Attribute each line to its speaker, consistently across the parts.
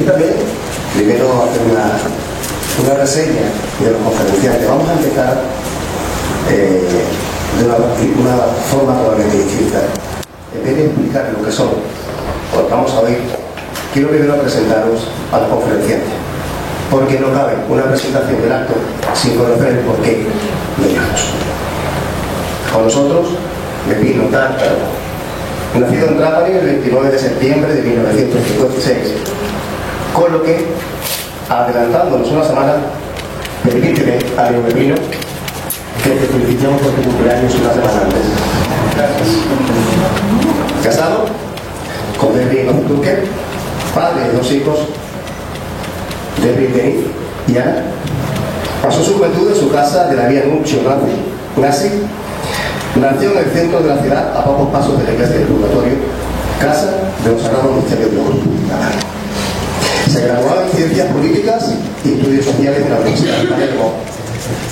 Speaker 1: Permítame primero hacer una reseña de los conferenciantes. Vamos a empezar de una forma totalmente distinta. En vez de explicar lo que son, porque vamos a oír, quiero primero presentaros a los conferenciantes, porque no cabe una presentación del acto sin conocer el porqué de ellos. Con nosotros, Pepino Tártaro, nacido en Trápani el 29 de septiembre de 1956, con lo que, adelantándonos una semana, permíteme, amigo Pepino, que te felicitamos por tu cumpleaños una semana antes. Gracias. Casado con Debbie Duque, padre de dos hijos, Debbie Denis y Ana. Pasó su juventud en su casa de la vía Nuncio Nazi. Nació en el centro de la ciudad, a pocos pasos de la iglesia del Purgatorio, casa de los sagrados misterios de Jesús. Se graduó en Ciencias Políticas y Estudios Sociales de la Universidad de Palermo.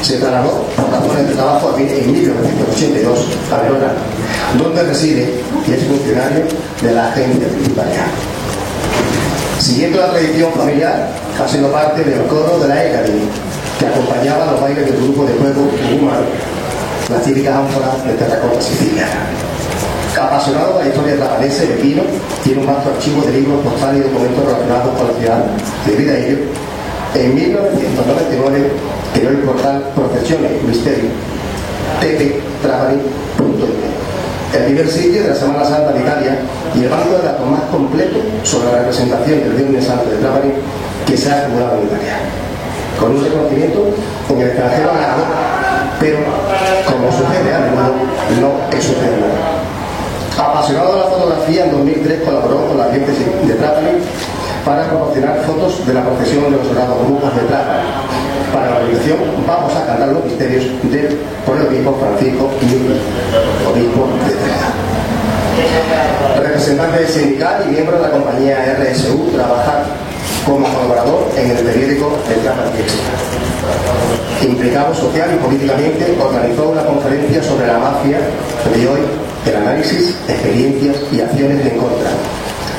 Speaker 1: Se trasladó por razones de trabajo en 1982 a Verona, donde reside y es funcionario de la agencia tributaria. Siguiendo la tradición familiar, ha sido parte del coro de la EGADI, que acompañaba a los bailes del grupo de juego humano, las típicas ánforas de terracota siciliana. Apasionado de la historia trapanese, Pepino tiene un vasto archivo de libros, postales y documentos relacionados con la ciudad. Debido a ello, en 1999 creó el portal Profesiones Misterio, tttrapani.it, el primer sitio de la Semana Santa de Italia y el banco de datos más completo sobre la representación del Viernes Santo de Trapani que se ha acumulado en Italia, con un reconocimiento en el extranjero ganador, pero como sucede a menudo, no es sucedido. Apasionado de la fotografía, en 2003 colaboró con la diócesis de Trapani para proporcionar fotos de la procesión de los sagrados grupos de Trapani. Para la organización Vamos a cantar los misterios por el obispo Francisco Newton, obispo de Trapani. Representante sindical y miembro de la compañía RSU, trabaja como colaborador en el periódico de Trapani Extra. Implicado social y políticamente, organizó una conferencia sobre la mafia de hoy, el análisis, experiencias y acciones en contra,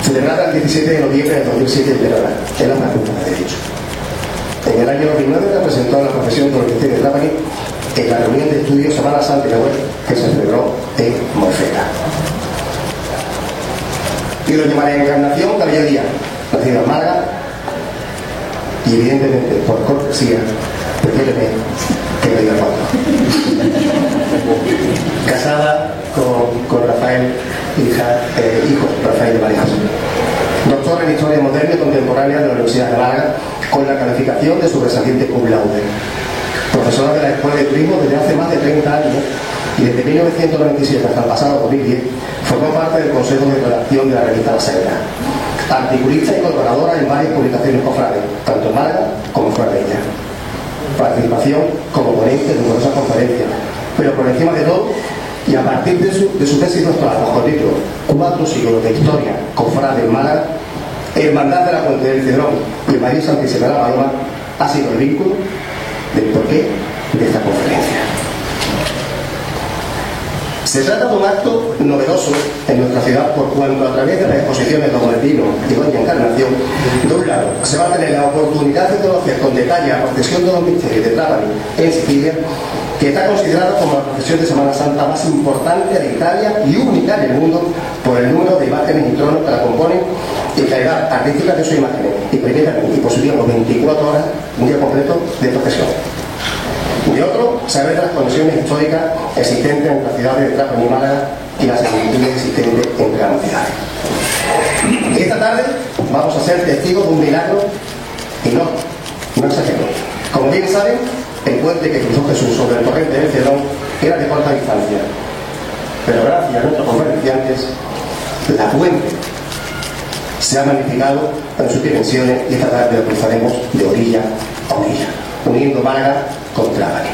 Speaker 1: celebrada el 17 de noviembre de 2007 en Verona, en la Facultad de Derecho. En el año 2009 representó a la profesión de Universidad de Trapani en la reunión de estudios Semana Santa de Web que se celebró en Morfeta. Y doña María Encarnación Cabello Díaz, nacida en Málaga, y evidentemente por cortesía, prefiéreme que me diga cuánto. Casada con Rafael, hijo Rafael de María José. Doctor en Historia Moderna y Contemporánea de la Universidad de Málaga, con la calificación de sobresaliente cum laude. Profesora de la Escuela de Turismo desde hace más de 30 años y desde 1997 hasta el pasado 2010 formó parte del Consejo de Redacción de la revista La Sagrada. Articulista y colaboradora en varias publicaciones cofrades, tanto en Málaga como fuera de ella. Participación como ponente en numerosas conferencias, pero por encima de todo, y a partir de su tesis doctoral bajo el título 4 siglos de historia cofrade en Málaga, Hermandad de la Puente del Cedrón y María Santísima de la Paloma, ha sido el vínculo del porqué de esta conferencia. Se trata de un acto novedoso en nuestra ciudad por cuanto a través de las exposiciones de Don Martino y Doña Encarnación, de un lado se va a tener la oportunidad de conocer con detalle la procesión de los misterios de Trapani en Sicilia, que está considerada como la procesión de Semana Santa más importante de Italia y única en el mundo por el número de imágenes y tronos que la componen y calidad artística de sus imágenes, y permiten y posibilidad 24 horas, un día completo de procesión. De otro, saber las conexiones históricas existentes entre las ciudades de Trapani y Málaga y las similitudes existentes entre ambas ciudades. Esta tarde vamos a ser testigos de un milagro y no exagero. Como bien saben, el puente que cruzó Jesús sobre el torrente del Cedrón era de corta distancia, pero gracias a nuestros conferenciantes, la puente se ha magnificado en sus dimensiones y esta tarde lo cruzaremos de orilla a orilla, uniendo Málaga con Trapani.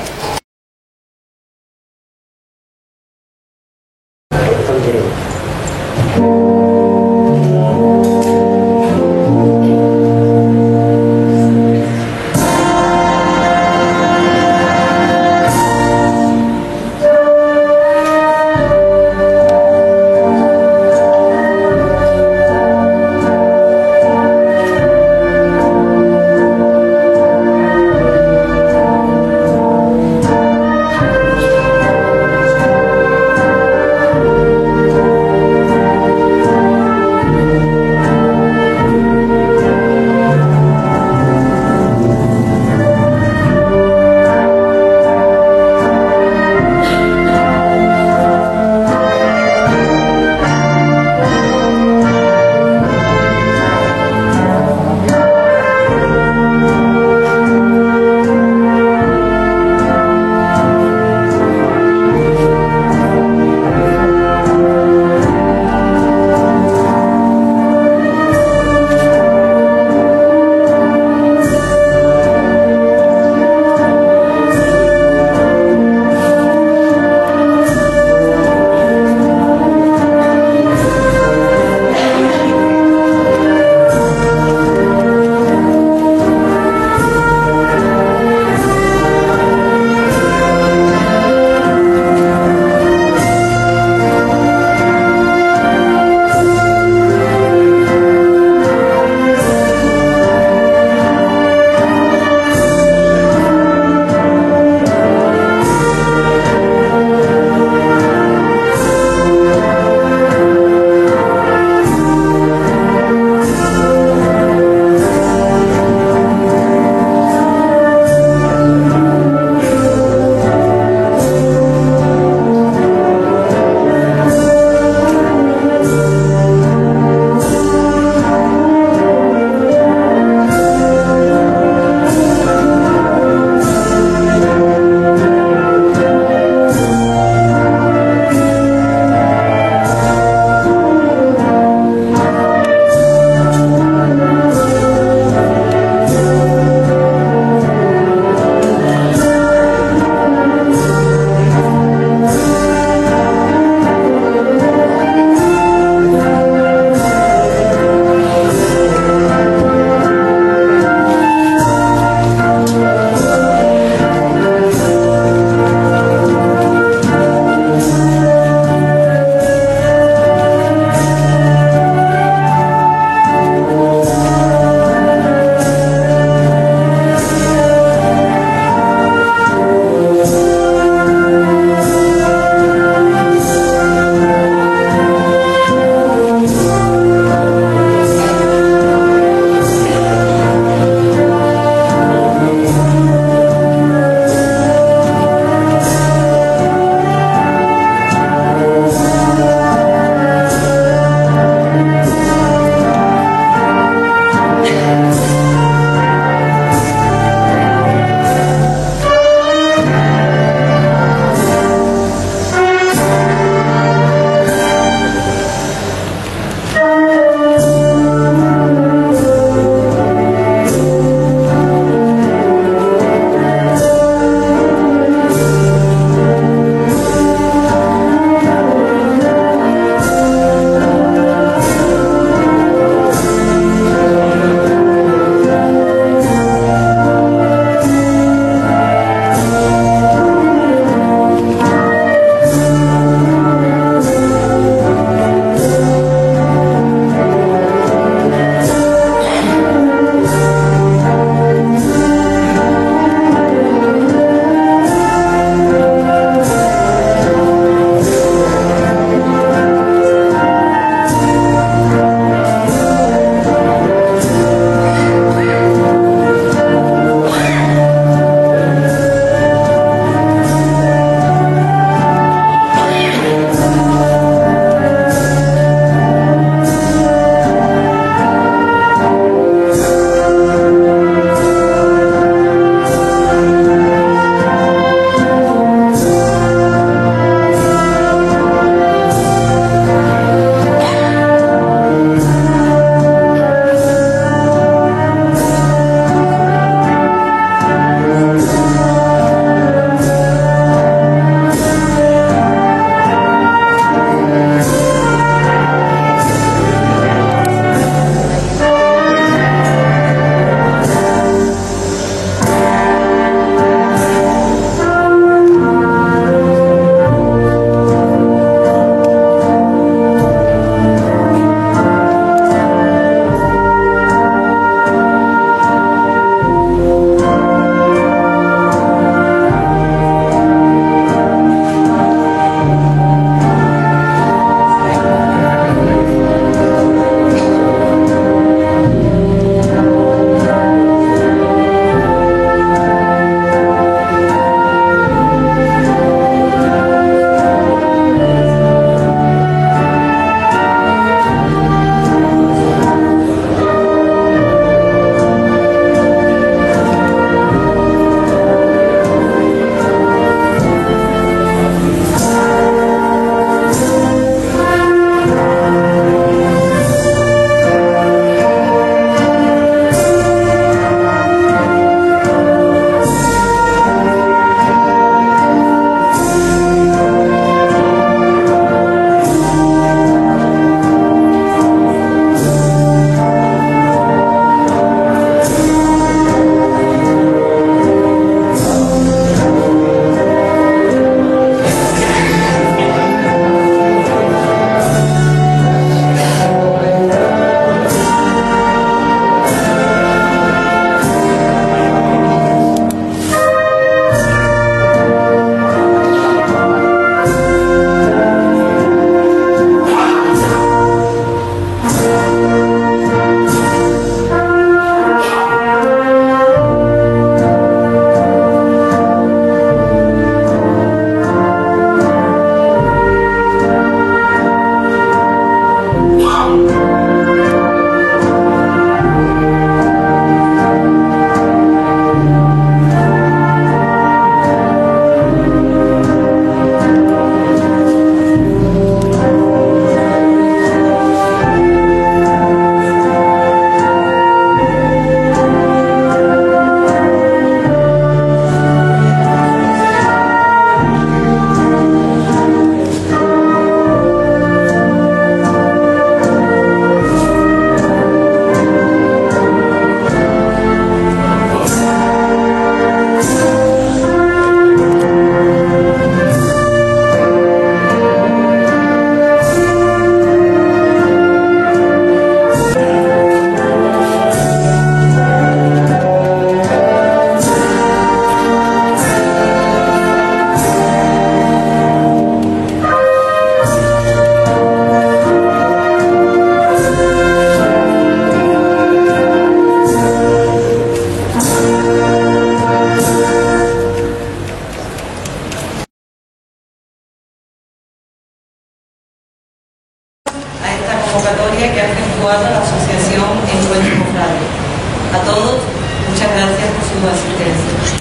Speaker 2: A todos, muchas gracias por su asistencia.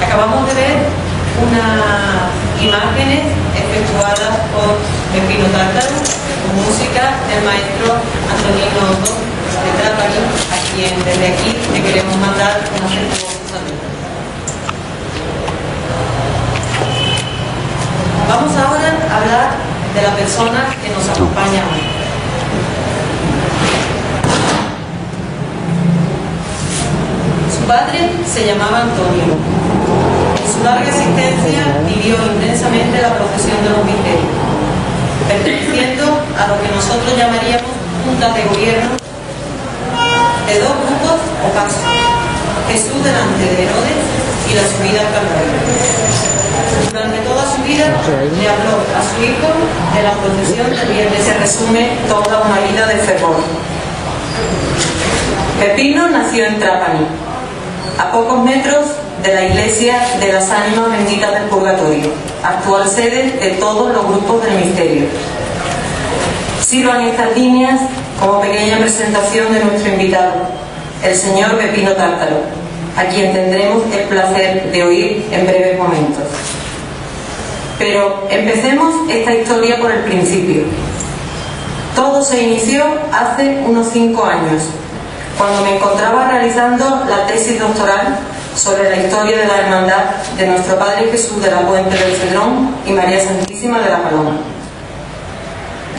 Speaker 2: Acabamos de ver unas imágenes efectuadas por Pepino Tártaro, con música del maestro Antonino Otto de Trápani, a quien desde aquí le queremos mandar un afectuoso saludo. Vamos ahora a hablar de la persona que nos acompaña hoy. Su padre se llamaba Antonio. En su larga existencia vivió intensamente la profesión de los misterios, perteneciendo a lo que nosotros llamaríamos juntas de gobierno de dos grupos o pasos: Jesús delante de Herodes y la subida al Calvario. Durante toda su vida le habló a su hijo de la procesión del viernes. Se resume toda una vida de fervor. Pepino nació en Trápani, a pocos metros de la iglesia de las ánimas benditas del purgatorio, actual sede de todos los grupos del misterio. Sirvan estas líneas como pequeña presentación de nuestro invitado, el señor Pepino Tártaro, a quien tendremos el placer de oír en breves momentos. Pero empecemos esta historia por el principio. Todo se inició hace unos 5 años, cuando me encontraba realizando la tesis doctoral sobre la historia de la hermandad de nuestro Padre Jesús de la Puente del Cedrón y María Santísima de la Paloma.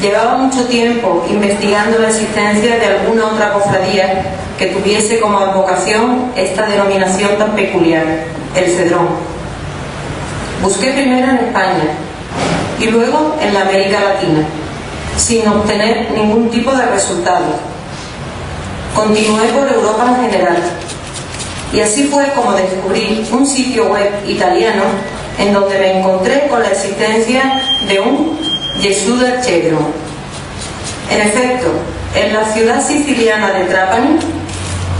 Speaker 2: Llevaba mucho tiempo investigando la existencia de alguna otra cofradía que tuviese como advocación esta denominación tan peculiar, el Cedrón. Busqué primero en España y luego en la América Latina, sin obtener ningún tipo de resultado. Continué por Europa en general, y así fue como descubrí un sitio web italiano en donde me encontré con la existencia de un Gesù del Cedro. En efecto, en la ciudad siciliana de Trápani,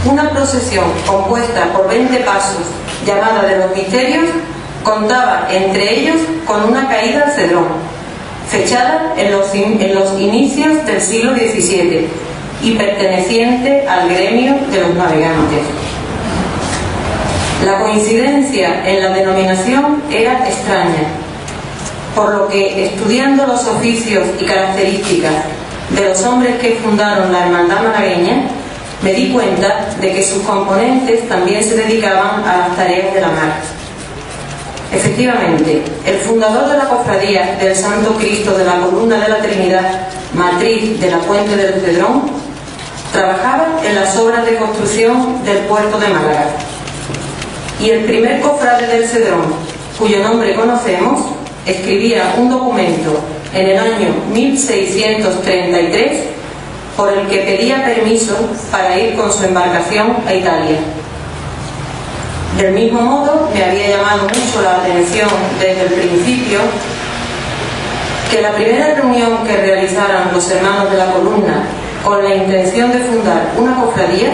Speaker 2: una procesión compuesta por 20 pasos, llamada de los misterios, contaba entre ellos con una caída al Cedrón, fechada en los inicios del siglo XVII y perteneciente al gremio de los navegantes. La coincidencia en la denominación era extraña, por lo que, estudiando los oficios y características de los hombres que fundaron la hermandad malagueña, me di cuenta de que sus componentes también se dedicaban a las tareas de la mar. Efectivamente, el fundador de la cofradía del Santo Cristo de la Columna de la Trinidad, matriz de la Puente del Cedrón, trabajaba en las obras de construcción del puerto de Málaga. Y el primer cofrade del Cedrón, cuyo nombre conocemos, escribía un documento en el año 1633 por el que pedía permiso para ir con su embarcación a Italia. Del mismo modo, me había llamado mucho la atención desde el principio que la primera reunión que realizaran los hermanos de la columna con la intención de fundar una cofradía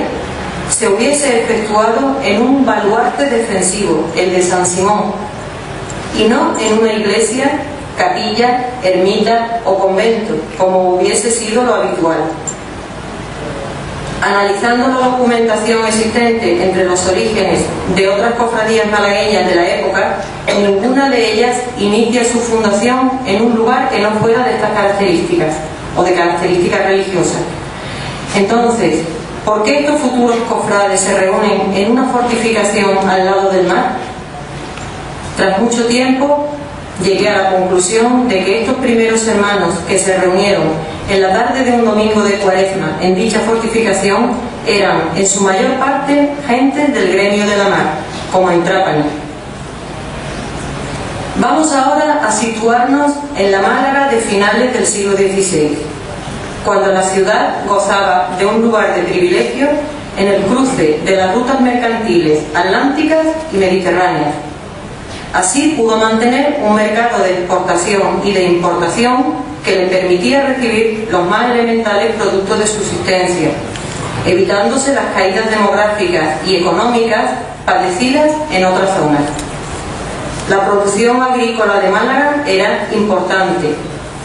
Speaker 2: se hubiese efectuado en un baluarte defensivo, el de San Simón, y no en una iglesia, capilla, ermita o convento, como hubiese sido lo habitual. Analizando la documentación existente entre los orígenes de otras cofradías malagueñas de la época, ninguna de ellas inicia su fundación en un lugar que no fuera de estas características o de características religiosas. Entonces, ¿por qué estos futuros cofrades se reúnen en una fortificación al lado del mar? Tras mucho tiempo, llegué a la conclusión de que estos primeros hermanos que se reunieron en la tarde de un domingo de Cuaresma en dicha fortificación eran, en su mayor parte, gentes del gremio de la mar, como en Trápani. Vamos ahora a situarnos en la Málaga de finales del siglo XVI, cuando la ciudad gozaba de un lugar de privilegio en el cruce de las rutas mercantiles atlánticas y mediterráneas. Así pudo mantener un mercado de exportación y de importación que le permitía recibir los más elementales productos de subsistencia, evitándose las caídas demográficas y económicas padecidas en otras zonas. La producción agrícola de Málaga era importante,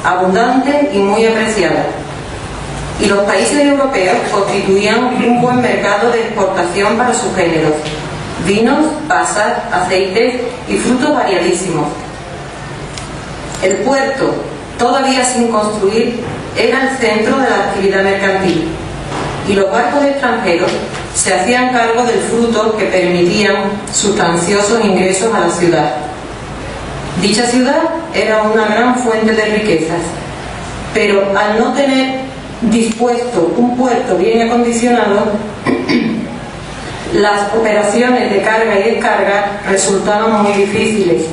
Speaker 2: abundante y muy apreciada. y los países europeos constituían un buen mercado de exportación para sus géneros: vinos, pasas, aceites y frutos variadísimos. El puerto, todavía sin construir, era el centro de la actividad mercantil, y los barcos extranjeros se hacían cargo del fruto que permitían sustanciosos ingresos a la ciudad. Dicha ciudad era una gran fuente de riquezas, pero al no tener dispuesto un puerto bien acondicionado, las operaciones de carga y descarga resultaban muy difíciles,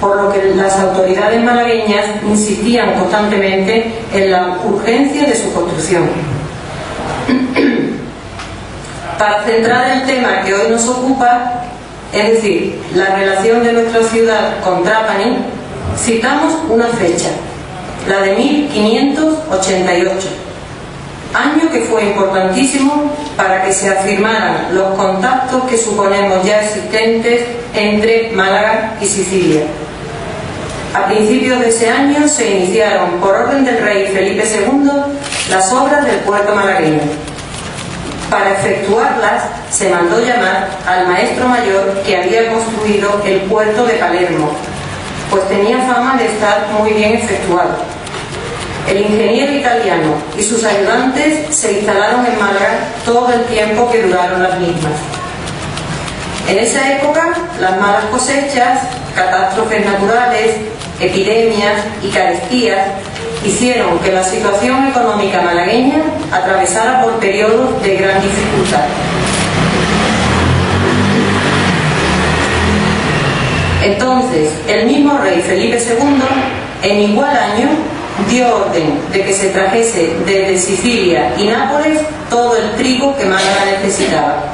Speaker 2: por lo que las autoridades malagueñas insistían constantemente en la urgencia de su construcción. Para centrar el tema que hoy nos ocupa, es decir, la relación de nuestra ciudad con Trapani, citamos una fecha, la de 1588, año que fue importantísimo para que se afirmaran los contactos que suponemos ya existentes entre Málaga y Sicilia. A principios de ese año se iniciaron, por orden del rey Felipe II, las obras del puerto malagueño. Para efectuarlas se mandó llamar al maestro mayor que había construido el puerto de Palermo, pues tenía fama de estar muy bien efectuado. El ingeniero italiano y sus ayudantes se instalaron en Málaga todo el tiempo que duraron las mismas. En esa época, las malas cosechas, catástrofes naturales, epidemias y carestías hicieron que la situación económica malagueña atravesara por periodos de gran dificultad. Entonces, el mismo rey Felipe II, en igual año, dio orden de que se trajese desde Sicilia y Nápoles todo el trigo que Málaga necesitaba.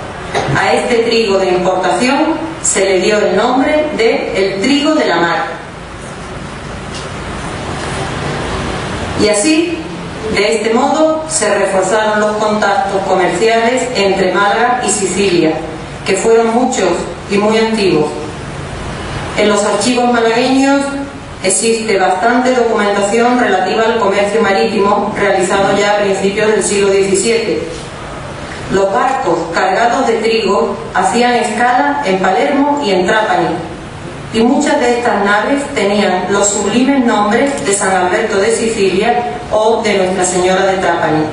Speaker 2: A este trigo de importación se le dio el nombre de el trigo de la mar. Y así, de este modo, se reforzaron los contactos comerciales entre Málaga y Sicilia, que fueron muchos y muy antiguos. En los archivos malagueños existe bastante documentación relativa al comercio marítimo realizado ya a principios del siglo XVII. Los barcos cargados de trigo hacían escala en Palermo y en Trapani, y muchas de estas naves tenían los sublimes nombres de San Alberto de Sicilia o de Nuestra Señora de Trapani.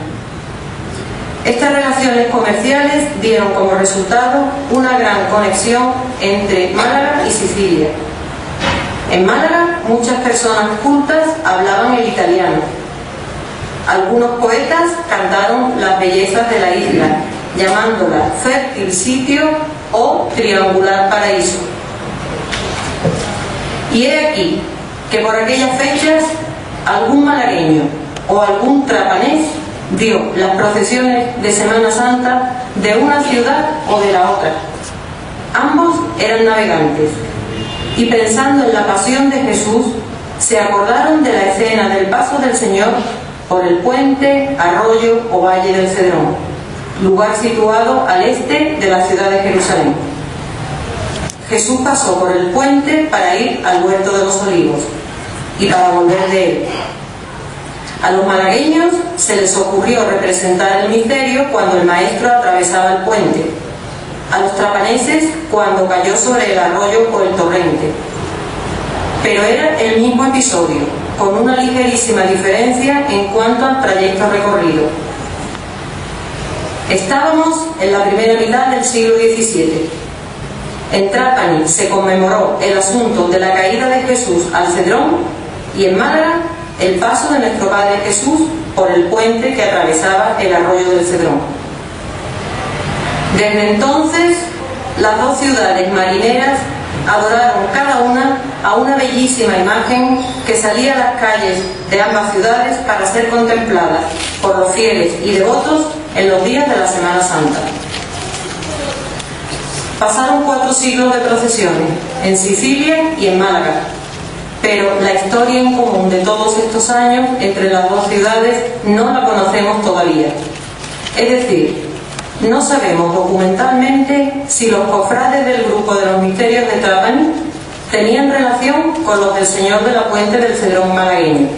Speaker 2: Estas relaciones comerciales dieron como resultado una gran conexión entre Málaga y Sicilia. En Málaga, muchas personas cultas hablaban el italiano. Algunos poetas cantaron las bellezas de la isla, llamándola fértil sitio o triangular paraíso. Y he aquí que por aquellas fechas algún malagueño o algún trapanés vio las procesiones de Semana Santa de una ciudad o de la otra. Ambos eran navegantes, y pensando en la pasión de Jesús, se acordaron de la escena del paso del Señor por el puente, arroyo o valle del Cedrón, lugar situado al este de la ciudad de Jerusalén. Jesús pasó por el puente para ir al huerto de los olivos y para volver de él. A los malagueños se les ocurrió representar el misterio cuando el maestro atravesaba el puente, a los trapaneses cuando cayó sobre el arroyo o el torrente. Pero era el mismo episodio, con una ligerísima diferencia en cuanto al trayecto recorrido. Estábamos en la primera mitad del siglo XVII. En Trapani se conmemoró el asunto de la caída de Jesús al Cedrón, y en Málaga el paso de nuestro Padre Jesús por el puente que atravesaba el arroyo del Cedrón. Desde entonces, las dos ciudades marineras adoraron cada una a una bellísima imagen que salía a las calles de ambas ciudades para ser contemplada por los fieles y devotos en los días de la Semana Santa. Pasaron 4 siglos de procesiones en Sicilia y en Málaga, pero la historia en común de todos estos años entre las dos ciudades no la conocemos todavía. Es decir, no sabemos documentalmente si los cofrades del grupo de los misterios de Trapani tenían relación con los del Señor de la Puente del Cedrón malagueño.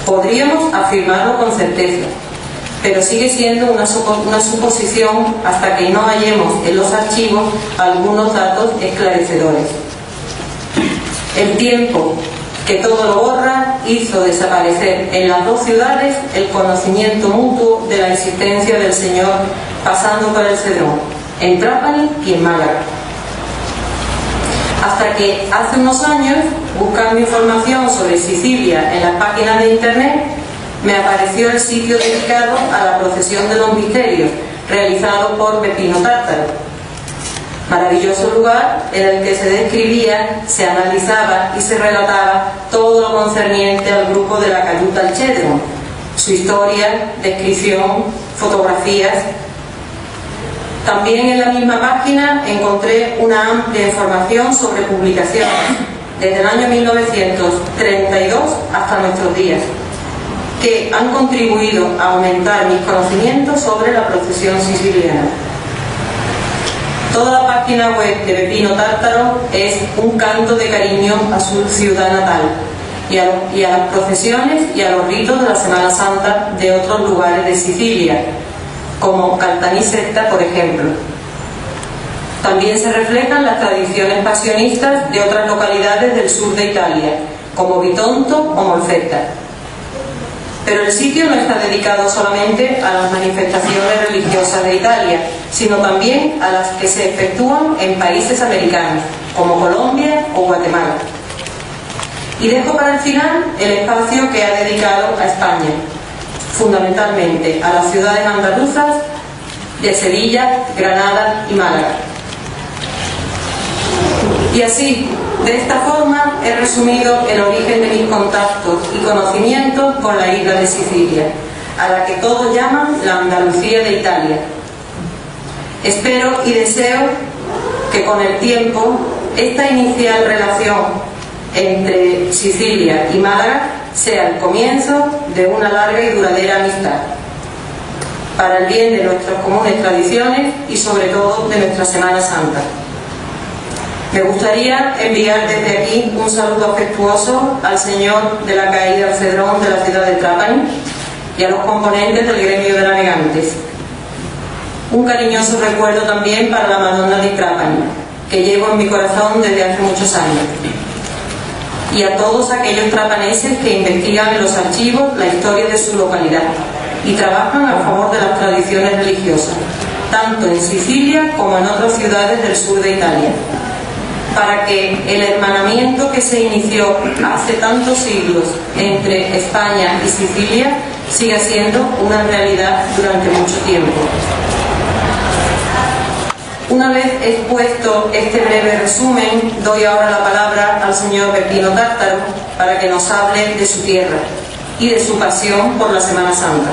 Speaker 2: Podríamos afirmarlo con certeza, pero sigue siendo una suposición hasta que no hallemos en los archivos algunos datos esclarecedores. El tiempo, que todo lo borra, hizo desaparecer en las dos ciudades el conocimiento mutuo de la existencia del Señor pasando por el Cedrón, en Trapani y en Málaga. Hasta que hace unos años, buscando información sobre Sicilia en las páginas de internet, me apareció el sitio dedicado a la procesión de los misterios, realizado por Peppino Tártaro. Maravilloso lugar en el que se describía, se analizaba y se relataba todo lo concerniente al grupo de la Cayuta al Cedrón, su historia, descripción, fotografías. También en la misma página encontré una amplia información sobre publicaciones desde el año 1932 hasta nuestros días, que han contribuido a aumentar mis conocimientos sobre la procesión siciliana. Toda la página web de Peppino Tártaro es un canto de cariño a su ciudad natal y a las procesiones y a los ritos de la Semana Santa de otros lugares de Sicilia, como Caltanissetta, por ejemplo. También se reflejan las tradiciones pasionistas de otras localidades del sur de Italia, como Bitonto o Molfetta. Pero el sitio no está dedicado solamente a las manifestaciones religiosas de Italia, sino también a las que se efectúan en países americanos, como Colombia o Guatemala. Y dejo para el final el espacio que ha dedicado a España, fundamentalmente a las ciudades andaluzas de Sevilla, Granada y Málaga. Y así, de esta forma, he resumido el origen de mis contactos y conocimientos con la isla de Sicilia, a la que todos llaman la Andalucía de Italia. Espero y deseo que con el tiempo esta inicial relación entre Sicilia y Málaga sea el comienzo de una larga y duradera amistad, para el bien de nuestras comunes tradiciones y sobre todo de nuestra Semana Santa. Me gustaría enviar desde aquí un saludo afectuoso al señor de la caída al Cedrón de la ciudad de Trapani y a los componentes del gremio de navegantes. Un cariñoso recuerdo también para la Madonna di Trapani, que llevo en mi corazón desde hace muchos años. Y a todos aquellos trapaneses que investigan en los archivos la historia de su localidad y trabajan a favor de las tradiciones religiosas, tanto en Sicilia como en otras ciudades del sur de Italia, para que el hermanamiento que se inició hace tantos siglos entre España y Sicilia siga siendo una realidad durante mucho tiempo. Una vez expuesto este breve resumen, doy ahora la palabra al señor Peppino Tártaro para que nos hable de su tierra y de su pasión por la Semana Santa.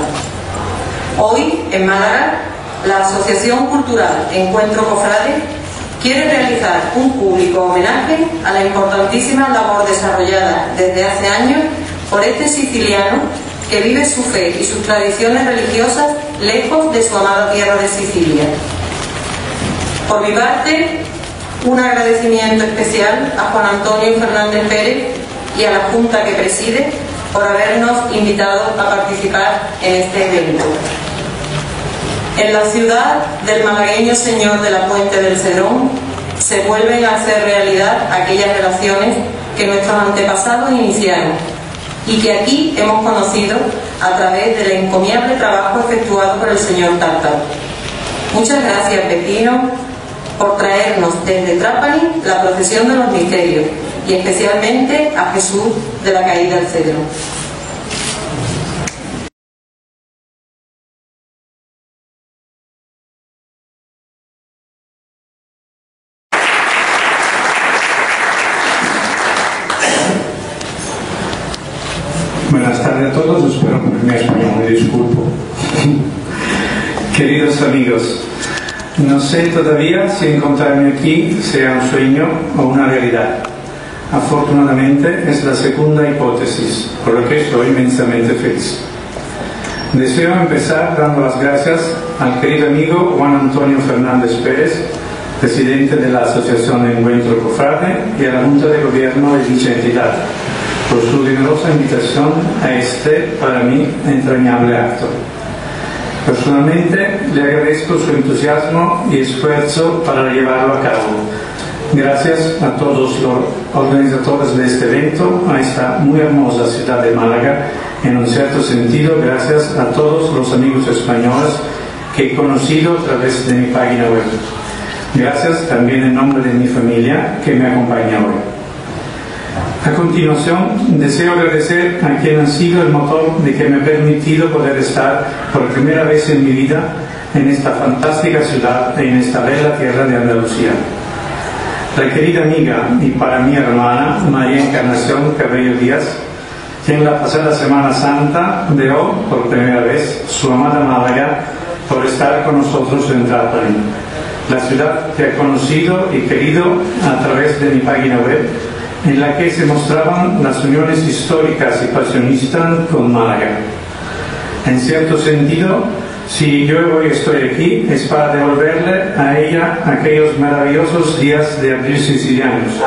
Speaker 2: Hoy, en Málaga, la Asociación Cultural Encuentro Cofrade quiere realizar un público homenaje a la importantísima labor desarrollada desde hace años por este siciliano que vive su fe y sus tradiciones religiosas lejos de su amada tierra de Sicilia. Por mi parte, un agradecimiento especial a Juan Antonio Fernández Pérez y a la Junta que preside por habernos invitado a participar en este evento. En la ciudad del malagueño señor de la Puente del Cedrón se vuelven a hacer realidad aquellas relaciones que nuestros antepasados iniciaron y que aquí hemos conocido a través del encomiable trabajo efectuado por el señor Tártaro. Muchas gracias, Peppino, por traernos desde Trapani la procesión de los misterios y especialmente a Jesús de la caída al Cedrón.
Speaker 3: Buenas tardes a todos, espero que mi español, me disculpo. Queridos amigos, no sé todavía si encontrarme aquí sea un sueño o una realidad. Afortunadamente es la segunda hipótesis, por lo que estoy inmensamente feliz. Deseo empezar dando las gracias al querido amigo Juan Antonio Fernández Pérez, presidente de la Asociación Encuentro Cofrade, y a la Junta de Gobierno de dicha entidad, por su generosa invitación a este, para mí, entrañable acto. Personalmente le agradezco su entusiasmo y esfuerzo para llevarlo a cabo. Gracias a todos los organizadores de este evento, a esta muy hermosa ciudad de Málaga, en un cierto sentido, gracias a todos los amigos españoles que he conocido a través de mi página web. Gracias también en nombre de mi familia que me acompaña hoy. A continuación, deseo agradecer a quien ha sido el motor de que me ha permitido poder estar por primera vez en mi vida en esta fantástica ciudad y en esta bella tierra de Andalucía. La querida amiga y para mí hermana María Encarnación Cabello Díaz, quien la pasada Semana Santa dejó por primera vez su amada Málaga por estar con nosotros en Trapani, la ciudad que ha conocido y querido a través de mi página web, en la que se mostraban las uniones históricas y pasionistas con Málaga. En cierto sentido, si yo hoy estoy aquí, es para devolverle a ella aquellos maravillosos días de abril sicilianos,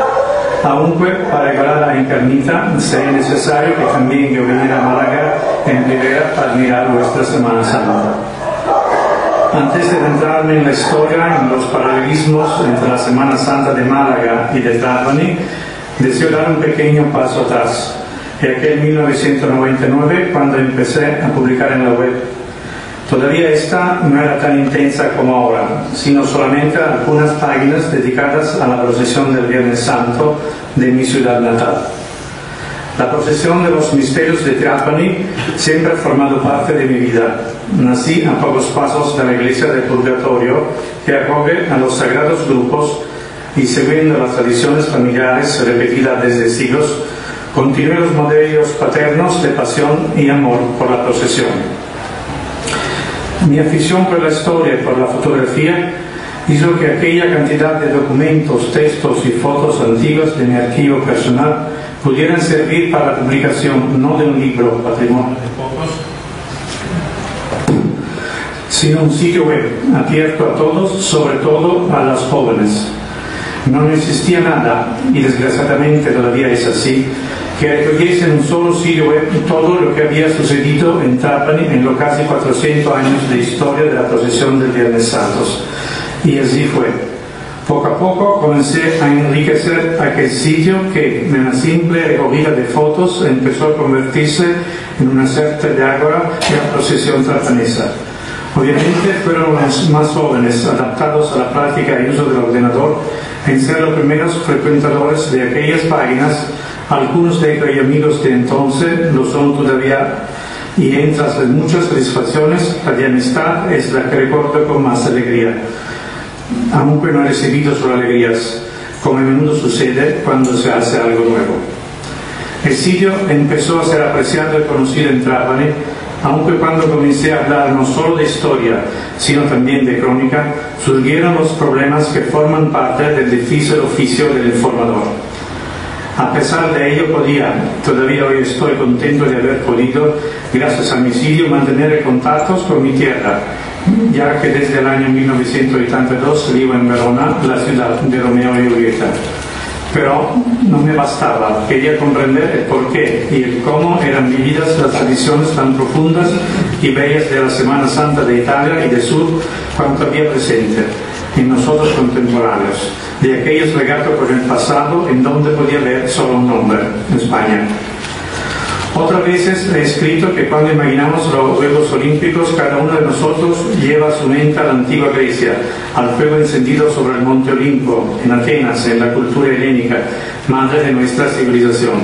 Speaker 3: aunque para igualar a Encarnita sería necesario que también yo viniera a Málaga en primera para admirar nuestra Semana Santa. Antes de adentrarme en la historia, en los paralelismos entre la Semana Santa de Málaga y de Trapani, deseo dar un pequeño paso atrás, en aquel 1999, cuando empecé a publicar en la web. Todavía esta no era tan intensa como ahora, sino solamente algunas páginas dedicadas a la procesión del Viernes Santo de mi ciudad natal. La procesión de los misterios de Trapani siempre ha formado parte de mi vida. Nací a pocos pasos de la iglesia del Purgatorio, que acoge a los sagrados grupos, y siguiendo las tradiciones familiares repetidas desde siglos, continué los modelos paternos de pasión y amor por la procesión. Mi afición por la historia y por la fotografía hizo que aquella cantidad de documentos, textos y fotos antiguas de mi archivo personal pudieran servir para la publicación no de un libro patrimonio de pocos, sino un sitio web abierto a todos, sobre todo a los jóvenes. No existía nada, y desgraciadamente todavía es así, que recogiese en un solo sitio web todo lo que había sucedido en Trapani en los casi 400 años de historia de la procesión del Viernes Santos. Y así fue. Poco a poco comencé a enriquecer aquel sitio que, en una simple recogida de fotos, empezó a convertirse en una secta de ágora de la procesión trapanesa. Obviamente fueron los más jóvenes, adaptados a la práctica y uso del ordenador, en ser los primeros frecuentadores de aquellas páginas. Algunos de ellos amigos de entonces lo son todavía, y entre las muchas satisfacciones, la de amistad es la que recuerdo con más alegría, aunque no he recibido solo alegrías, como a menudo sucede cuando se hace algo nuevo. El sitio empezó a ser apreciado y conocido en Trapani, aunque cuando comencé a hablar no solo de historia, sino también de crónica, surgieron los problemas que forman parte del difícil oficio del informador. A pesar de ello todavía hoy estoy contento de haber podido, gracias a mi sitio, mantener contactos con mi tierra, ya que desde el año 1982 vivo en Verona, la ciudad de Romeo y Julieta. Pero no me bastaba, quería comprender el porqué y el cómo eran vividas las tradiciones tan profundas y bellas de la Semana Santa de Italia y del Sur, cuanto había presente en nosotros contemporáneos, de aquellos legados por el pasado en donde podía ver solo un nombre, España. Otras veces he escrito que cuando imaginamos los Juegos Olímpicos, cada uno de nosotros lleva a su mente a la antigua Grecia, al fuego encendido sobre el monte Olimpo, en Atenas, en la cultura helénica, madre de nuestra civilización.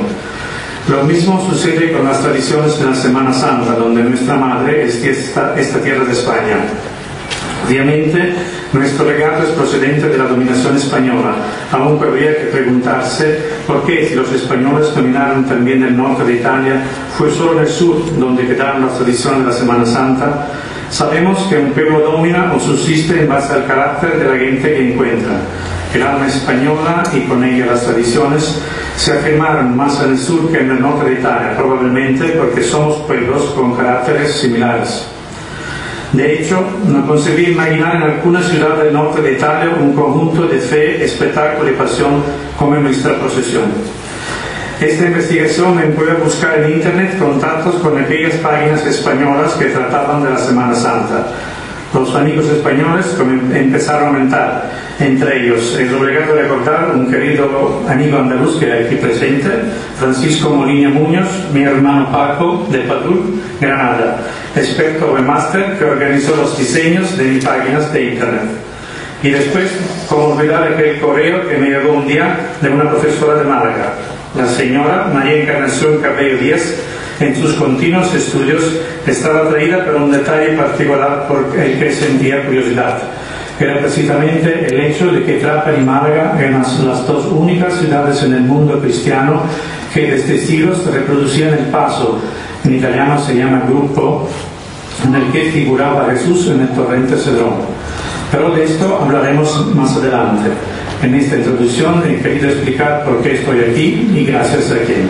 Speaker 3: Lo mismo sucede con las tradiciones de la Semana Santa, donde nuestra madre es esta tierra de España. Obviamente, nuestro legado es procedente de la dominación española, aunque habría que preguntarse por qué, si los españoles dominaron también el norte de Italia, fue solo en el sur donde quedaron las tradiciones de la Semana Santa. Sabemos que un pueblo domina o subsiste en base al carácter de la gente que encuentra. El alma española y con ella las tradiciones se afirmaron más en el sur que en el norte de Italia, probablemente porque somos pueblos con caracteres similares. De hecho, no concebí imaginar en alguna ciudad del norte de Italia un conjunto de fe, espectáculo y pasión como en nuestra procesión. Esta investigación me puede buscar en internet contactos con aquellas páginas españolas que trataban de la Semana Santa. Los amigos españoles empezaron a aumentar. Entre ellos, es obligado recordar un querido amigo andaluz que hay aquí presente, Francisco Molina Muñoz, mi hermano Paco de Padul, Granada, experto webmaster que organizó los diseños de mis páginas de internet. Y después, como olvidar aquel correo que me llegó un día de una profesora de Málaga, la señora María Encarnación Cabello Díaz. En sus continuos estudios estaba atraída por un detalle particular por el que sentía curiosidad. Era precisamente el hecho de que Trapani y Málaga eran las dos únicas ciudades en el mundo cristiano que desde siglos reproducían el paso, en italiano se llama gruppo, en el que figuraba Jesús en el torrente Cedrón. Pero de esto hablaremos más adelante. En esta introducción he querido explicar por qué estoy aquí y gracias a quién.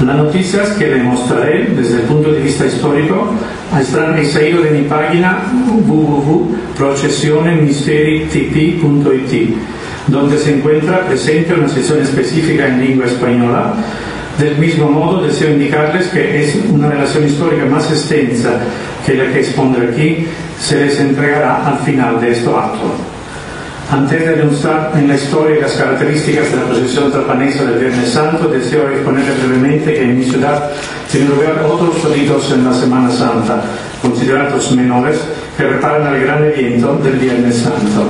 Speaker 3: Las noticias que le mostraré desde el punto de vista histórico están extraídas de mi página www.processionemisteri.it, donde se encuentra presente una sección específica en lengua española. Del mismo modo, deseo indicarles que es una relación histórica más extensa que la que expondré aquí, se les entregará al final de este acto. Antes de denunciar en la historia y las características de la procesión trapanesa del Viernes Santo, deseo exponer brevemente que en mi ciudad tienen lugar otros ritos en la Semana Santa, considerados menores, que reparan al gran evento del Viernes Santo.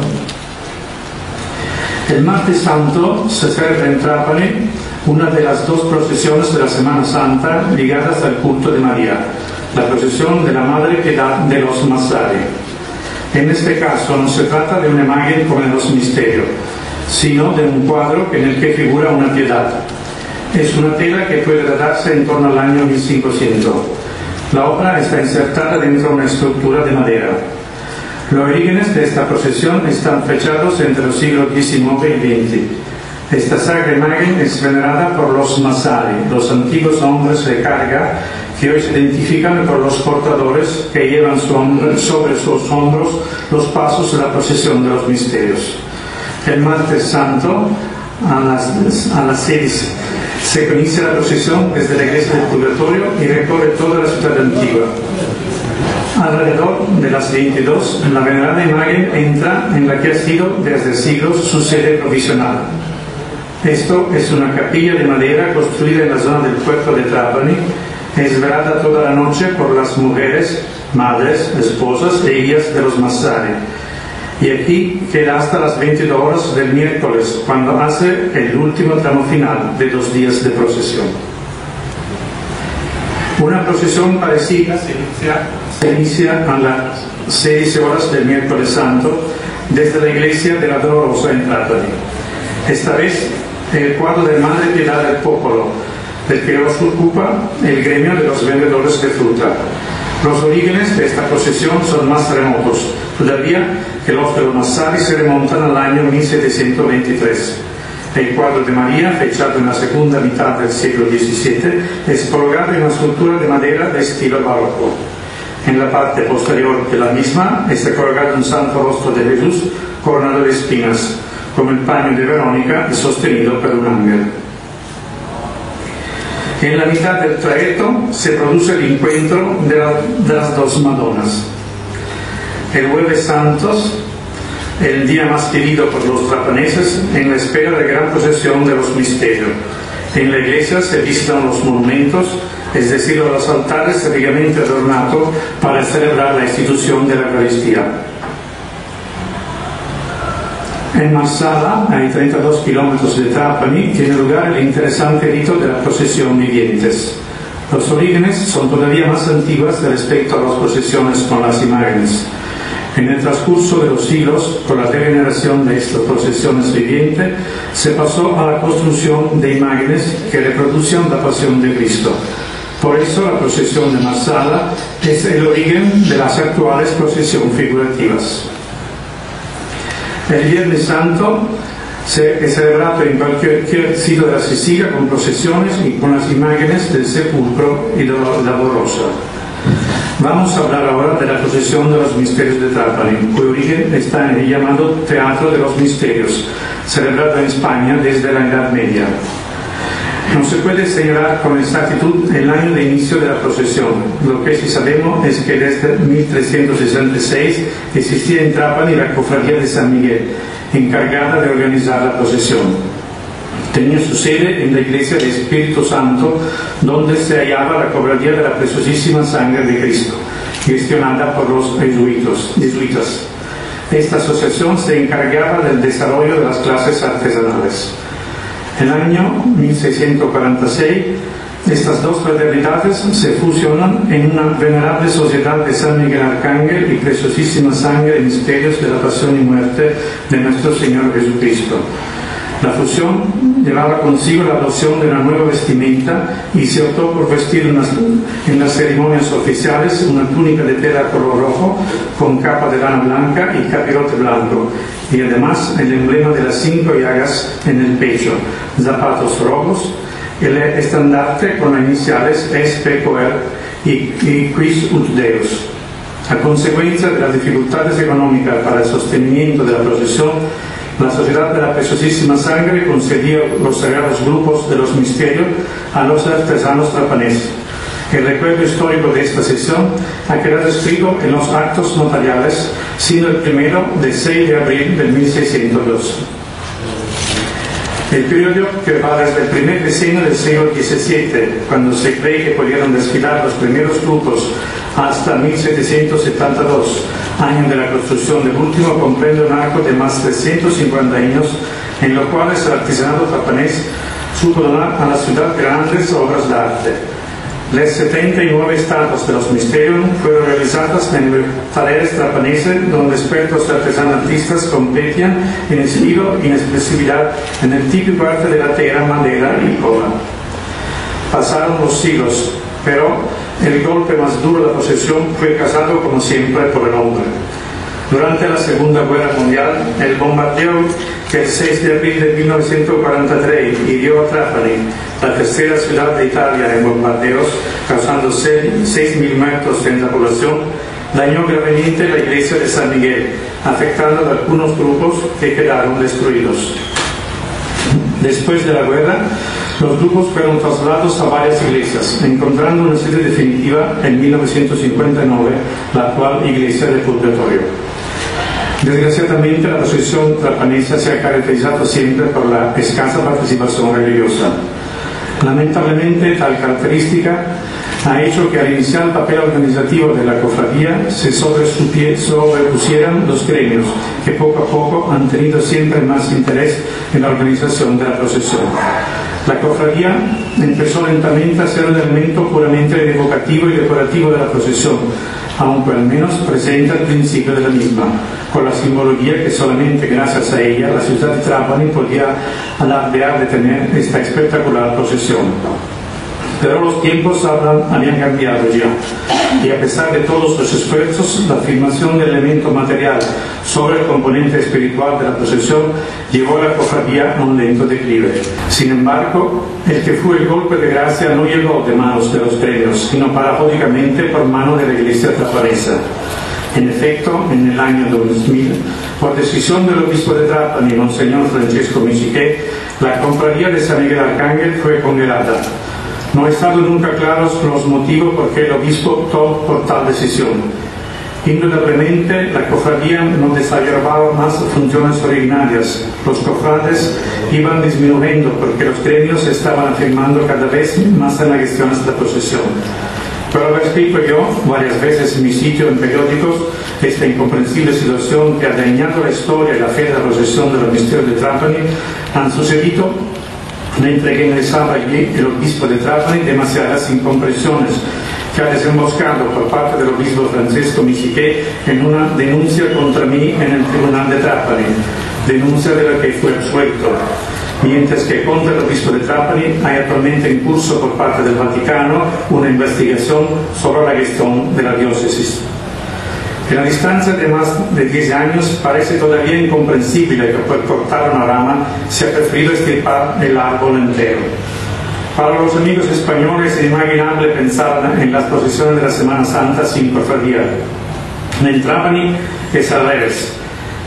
Speaker 3: El Martes Santo se celebra en Trapani una de las dos procesiones de la Semana Santa ligadas al culto de María, la procesión de la Madre Piedad de los Massari. En este caso no se trata de una imagen como en los misterios, sino de un cuadro en el que figura una piedad. Es una tela que puede datarse en torno al año 1500. La obra está insertada dentro de una estructura de madera. Los orígenes de esta procesión están fechados entre los siglos XIX y XX. Esta sagrada imagen es venerada por los Massari, los antiguos hombres de carga que hoy se identifican por los portadores que llevan sobre sus hombros los pasos de la procesión de los misterios. El Martes Santo, a las 6, se inicia la procesión desde la iglesia del Purgatorio y recorre toda la ciudad antigua. Alrededor de las 22, la venerada imagen entra en la que ha sido desde siglos su sede provisional. Esto es una capilla de madera construida en la zona del puerto de Trapani. Es velada toda la noche por las mujeres, madres, esposas e hijas de los Massari. Y aquí queda hasta las 22 horas del miércoles, cuando hace el último tramo final de 2 días de procesión. Una procesión parecida se inicia a las 6 horas del miércoles santo desde la iglesia de la Dolorosa en Trapani. Esta vez el cuadro de Madre Piedad del Popolo, del que los ocupa el gremio de los vendedores de fruta. Los orígenes de esta procesión son más remotos, todavía que los de los Massari se remontan al año 1723. El cuadro de María, fechado en la segunda mitad del siglo XVII, es colgado en una estructura de madera de estilo barroco. En la parte posterior de la misma está colgado un santo rostro de Jesús coronado de espinas, como el paño de Verónica y sostenido por un ángel. En la mitad del trayecto se produce el encuentro de las dos Madonas. El Jueves Santos, el día más querido por los trapaneses, en la espera de gran procesión de los misterios. En la iglesia se visitan los monumentos, es decir, los altares ricamente adornados para celebrar la institución de la Eucaristía. En Marsala, a 32 kilómetros de Trapani, tiene lugar el interesante rito de la procesión vivientes. Los orígenes son todavía más antiguos respecto a las procesiones con las imágenes. En el transcurso de los siglos, con la degeneración de estas procesiones vivientes, se pasó a la construcción de imágenes que reproducen la pasión de Cristo. Por eso la procesión de Marsala es el origen de las actuales procesiones figurativas. El Viernes Santo es celebrado en cualquier sitio de la Sicilia con procesiones y con las imágenes del sepulcro y de la Dolorosa. Vamos a hablar ahora de la procesión de los misterios de Trapani, cuyo origen está en el llamado Teatro de los Misterios, celebrado en España desde la Edad Media. No se puede señalar con exactitud el año de inicio de la procesión. Lo que sí sabemos es que desde 1366 existía en Trapani la Cofradía de San Miguel, encargada de organizar la procesión. Tenía su sede en la iglesia de Espíritu Santo, donde se hallaba la Cofradía de la Preciosísima Sangre de Cristo, gestionada por los jesuitas. Esta asociación se encargaba del desarrollo de las clases artesanales. En el año 1646, estas dos fraternidades se fusionan en una venerable sociedad de San Miguel Arcángel y Preciosísima Sangre y Misterios de la Pasión y Muerte de nuestro Señor Jesucristo. La fusión llevaba consigo la adopción de una nueva vestimenta y se optó por vestir en las ceremonias oficiales una túnica de tela color rojo con capa de lana blanca y capirote blanco, y además el emblema de las 5 llagas en el pecho, zapatos rojos, el estandarte con las iniciales SPQR y Quis ut Deus. A consecuencia de las dificultades económicas para el sostenimiento de la procesión, la Sociedad de la Preciosísima Sangre concedía los sagrados grupos de los misterios a los artesanos trapaneses. El recuerdo histórico de esta sesión ha quedado escrito en los actos notariales, siendo el primero del 6 de abril de 1602. El periodo que va desde el primer decenio del siglo XVII, cuando se cree que pudieron desfilar los primeros grupos, hasta 1772, año de la construcción del último, comprende un arco de más de 150 años, en los cuales el artesanado trapanés supo donar a la ciudad grandes obras de arte. Las 79 estatuas de los misterios fueron realizadas en talleres trapaneses, donde expertos artesanistas competían en estilo y en expresividad en el típico arte de la tela, madera y cola. Pasaron los siglos, pero el golpe más duro de la posesión fue causado, como siempre, por el hombre. Durante la Segunda Guerra Mundial, el bombardeo que el 6 de abril de 1943 hirió a Trapani, la tercera ciudad de Italia en bombardeos, causando 6.000 muertos en la población, dañó gravemente la iglesia de San Miguel, afectando a algunos grupos que quedaron destruidos. Después de la guerra, los grupos fueron trasladados a varias iglesias, encontrando una sede definitiva en 1959, la actual iglesia del Purgatorio. Desgraciadamente, la procesión trapanesa se ha caracterizado siempre por la escasa participación religiosa. Lamentablemente, tal característica ha hecho que al iniciar el papel organizativo de la cofradía se sobrepusieran los gremios, que poco a poco han tenido siempre más interés en la organización de la procesión. La cofradía empezó lentamente a ser un elemento puramente evocativo y decorativo de la procesión, aunque al menos presente al principio de la misma, con la simbología que solamente gracias a ella la ciudad de Trapani podía alardear de tener esta espectacular procesión. Pero los tiempos habían cambiado ya, y a pesar de todos los esfuerzos, la afirmación del elemento material sobre el componente espiritual de la procesión llevó a la cofradía a un lento declive. Sin embargo, el que fue el golpe de gracia no llegó de manos de los gremios, sino paradójicamente por mano de la iglesia trapanesa. En efecto, en el año 2000, por decisión del obispo de Trapani, Monseñor Francesco Misiché, la cofradía de San Miguel Arcángel fue congelada. No han estado nunca claros los motivos por qué el obispo optó por tal decisión. Indudablemente, la cofradía no desarrollaba más funciones originarias. Los cofrades iban disminuyendo porque los gremios estaban afirmando cada vez más en las gestiones de la procesión. Pero haber escrito yo varias veces en mi sitio en periódicos esta incomprensible situación que ha dañado la historia y la fe de la procesión de los misterios de Trapani, han sucedido mentre que ingresaba allí el obispo de Trapani demasiadas incomprensiones que ha desemboscado por parte del obispo Francesco Misiché en una denuncia contra mí en el tribunal de Trapani, denuncia de la que fue absuelto, mientras que contra el obispo de Trapani hay actualmente en curso por parte del Vaticano una investigación sobre la gestión de la diócesis. En la distancia de más de 10 años parece todavía incomprensible que por cortar una rama se ha preferido estirpar el árbol entero. Para los amigos españoles es inimaginable pensar en las procesiones de la Semana Santa sin cofradía. En Trapani es al revés.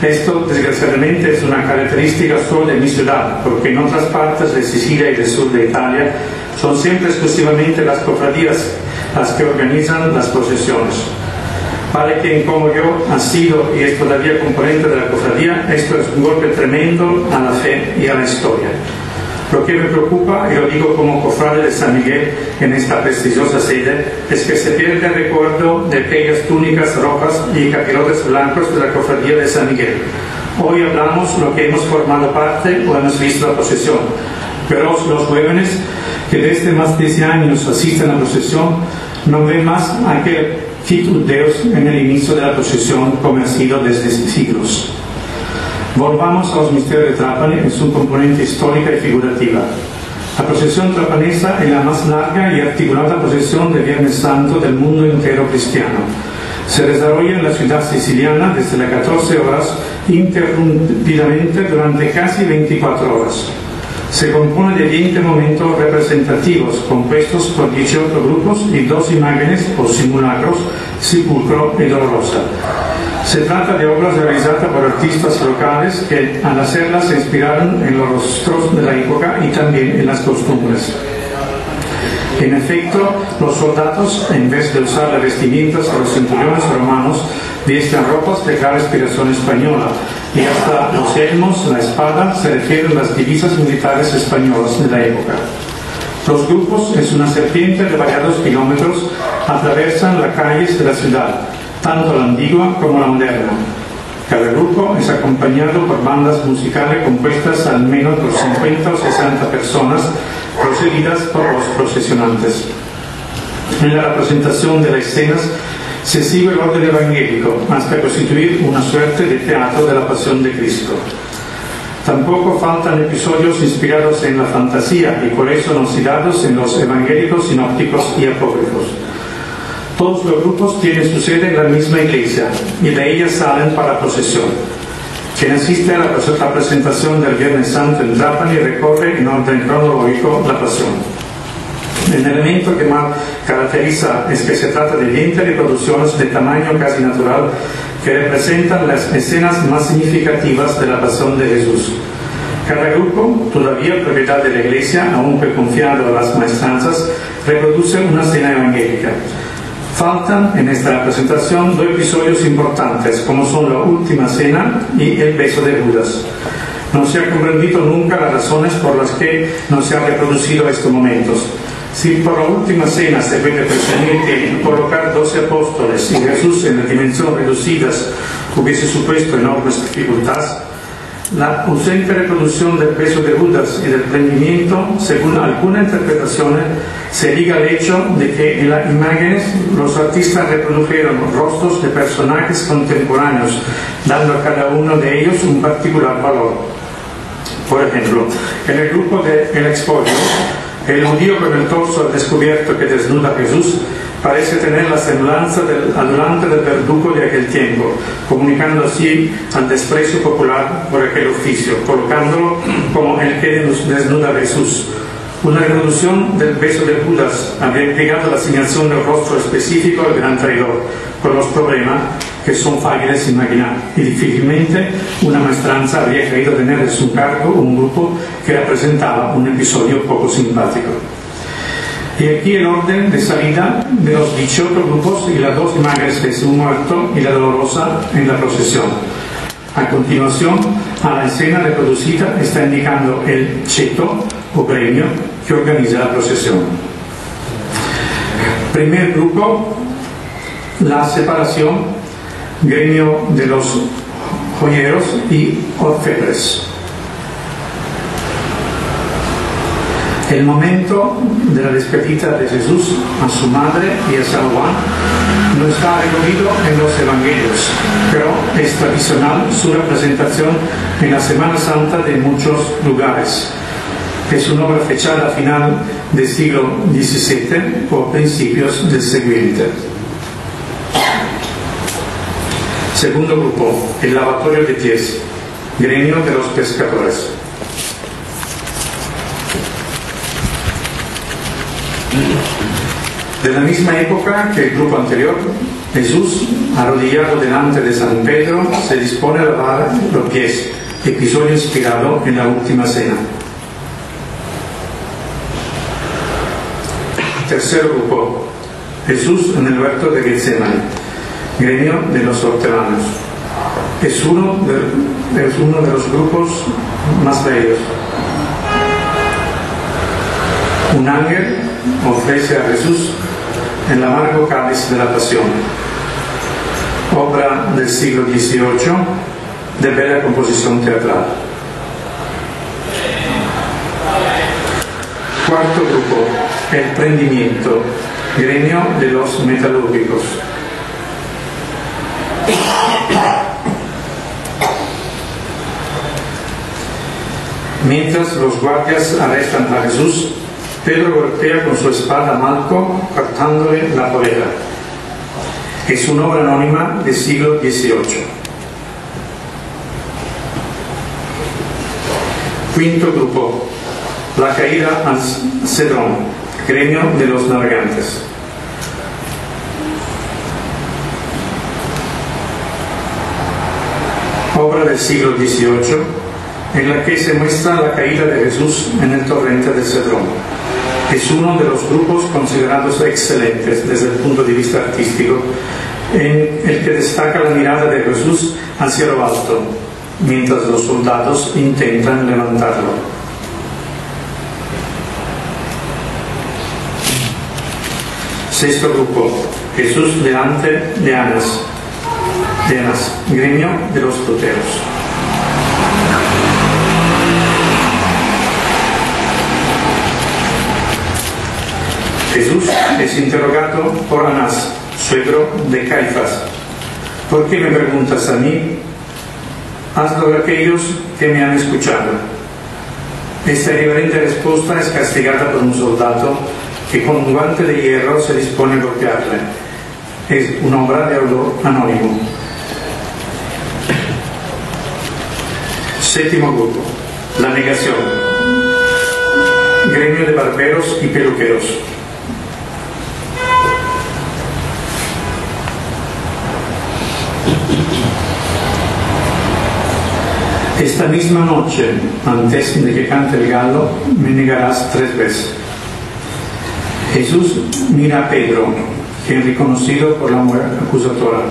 Speaker 3: Esto, desgraciadamente, es una característica solo de mi ciudad, porque en otras partes de Sicilia y del sur de Italia son siempre exclusivamente las cofradías las que organizan las procesiones. Vale quien como yo ha sido y es todavía componente de la cofradía, esto es un golpe tremendo a la fe y a la historia. Lo que me preocupa, y lo digo como cofrade de San Miguel en esta prestigiosa sede, es que se pierde el recuerdo de aquellas túnicas rojas y capirotes blancos de la cofradía de San Miguel. Hoy hablamos lo que hemos formado parte o hemos visto la procesión, pero los jóvenes que desde más de 10 años asisten a la procesión no ven más aquel fit Deus en el inicio de la procesión como ha sido desde siglos. Volvamos a los misterios de Trapani en su componente histórica y figurativa. La procesión trapanesa es la más larga y articulada procesión de Viernes Santo del mundo entero cristiano. Se desarrolla en la ciudad siciliana desde las 14 horas interrumpidamente durante casi 24 horas. Se compone de 20 momentos representativos compuestos por 18 grupos y 2 imágenes o simulacros, sepulcro y dolorosa. Se trata de obras realizadas por artistas locales que al hacerlas se inspiraron en los rostros de la época y también en las costumbres. En efecto, los soldados, en vez de usar las vestimentas de los centuriones romanos, visten ropas de clara inspiración española, y hasta los elmos, la espada, se refieren a las divisas militares españolas de la época. Los grupos, es una serpiente de variados kilómetros, atravesan las calles de la ciudad, tanto la antigua como la moderna. Cada grupo es acompañado por bandas musicales compuestas al menos por 50 o 60 personas, procedidas por los procesionantes. En la representación de las escenas se sigue el orden evangélico hasta constituir una suerte de teatro de la pasión de Cristo. Tampoco faltan episodios inspirados en la fantasía y por eso no citados en los evangélicos sinópticos y apócrifos. Todos los grupos tienen su sede en la misma iglesia y de ella salen para la procesión. Quien asiste a la presentación del Viernes Santo en Trapani recorre en orden cronológico la pasión. El elemento que más caracteriza es que se trata de 20 reproducciones de tamaño casi natural que representan las escenas más significativas de la pasión de Jesús. Cada grupo, todavía propiedad de la iglesia, aunque confiado a las maestranzas, reproduce una escena evangélica. Faltan en esta representación 2 episodios importantes, como son la última cena y el beso de Judas. No se ha comprendido nunca las razones por las que no se han reproducido estos momentos. Si por la última cena se puede presumir que colocar 12 apóstoles y Jesús en la dimensión reducidas hubiese supuesto enormes dificultades, la ausente reproducción del beso de Judas y del prendimiento, según algunas interpretaciones, se liga al hecho de que en las imágenes los artistas reprodujeron rostros de personajes contemporáneos, dando a cada uno de ellos un particular valor. Por ejemplo, en el grupo de El Expolio, el judío con el torso descubierto que desnuda a Jesús parece tener la semblanza del adulante del verdugo de aquel tiempo, comunicando así al desprecio popular por aquel oficio, colocándolo como el que desnuda a Jesús. Una reproducción del beso de Judas habría implicado la asignación del rostro específico al gran traidor, con los problemas que son fáciles de imaginar, y difícilmente una maestranza habría querido tener en su cargo un grupo que representaba un episodio poco simpático. Y aquí el orden de salida de los 18 grupos y las 2 imágenes de Jesús muerto y la dolorosa en la procesión. A continuación, a la escena reproducida está indicando el cheto o gremio que organiza la procesión. Primer grupo, la separación, gremio de los joyeros y orfebres. El momento de la despedida de Jesús a su madre y a San Juan no está recogido en los evangelios, pero es tradicional su representación en la Semana Santa de muchos lugares. Es una obra fechada a final del siglo XVII o principios del siguiente. Segundo grupo, el lavatorio de pies, gremio de los pescadores. De la misma época que el grupo anterior, Jesús, arrodillado delante de San Pedro, se dispone a lavar los pies, episodio inspirado en la última cena. Tercer grupo, Jesús en el huerto de Getsemaní, gremio de los hortelanos. Es uno de los grupos más bellos. Un ángel ofrece a Jesús el amargo cáliz de la pasión, obra del siglo XVIII de bella composición teatral. Cuarto grupo, el prendimiento, gremio de los metalúrgicos. Mientras los guardias arrestan a Jesús, Pedro golpea con su espada a Malco, cortándole la polera. Es una obra anónima del siglo XVIII. Quinto grupo, la caída al Cedrón, gremio de los navegantes. Obra del siglo XVIII, en la que se muestra la caída de Jesús en el torrente del Cedrón. Es uno de los grupos considerados excelentes desde el punto de vista artístico, en el que destaca la mirada de Jesús hacia lo alto, mientras los soldados intentan levantarlo. Sexto grupo, Jesús delante de Anas, gremio de los fruteros. Jesús es interrogado por Anás, suegro de Caifás. ¿Por qué me preguntas a mí? Hazlo a aquellos que me han escuchado. Esta irreverente respuesta es castigada por un soldado que con un guante de hierro se dispone a golpearle. Es una obra de autor anónimo. Séptimo grupo, la negación, gremio de barberos y peluqueros. Esta misma noche, antes de que cante el gallo, me negarás 3 veces. Jesús mira a Pedro, que es reconocido por la mujer acusadora,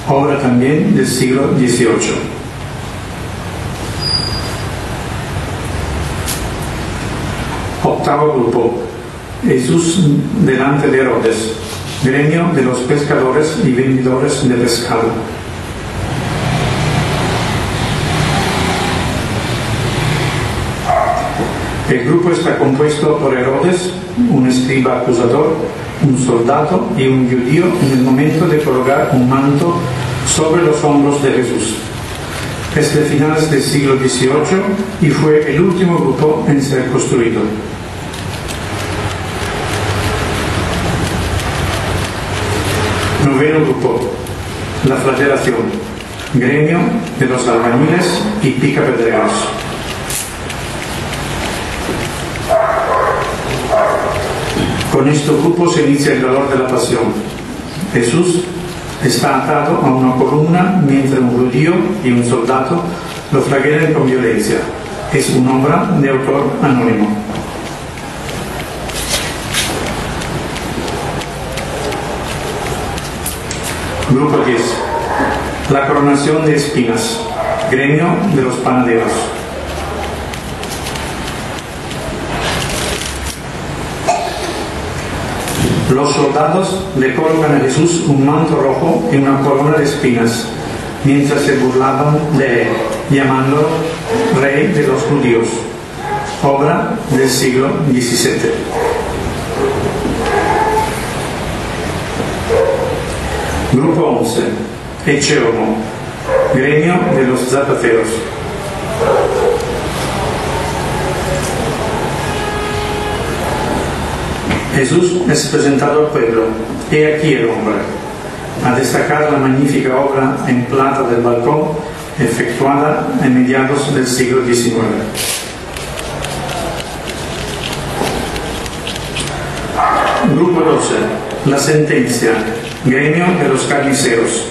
Speaker 3: obra también del siglo XVIII. Octavo grupo, Jesús delante de Herodes, gremio de los pescadores y vendedores de pescado. El grupo está compuesto por Herodes, un escriba acusador, un soldado y un judío en el momento de colocar un manto sobre los hombros de Jesús. Es de finales del siglo XVIII y fue el último grupo en ser construido. Noveno grupo, la flagelación, gremio de los albañiles y picapedreros. Con este grupo se inicia el dolor de la pasión. Jesús está atado a una columna mientras un judío y un soldado lo flagelan con violencia. Es una obra de autor anónimo. Grupo 10. La coronación de espinas, gremio de los panaderos. Los soldados le colocan a Jesús un manto rojo y una corona de espinas, mientras se burlaban de él, llamándolo Rey de los Judíos, obra del siglo XVII. Grupo 11, Ecceomo, gremio de los zapateros. Jesús es presentado al pueblo. He aquí el hombre. A destacar la magnífica obra en plata del balcón efectuada a mediados del siglo XIX. Grupo 12. La sentencia. Gremio de los carniceros.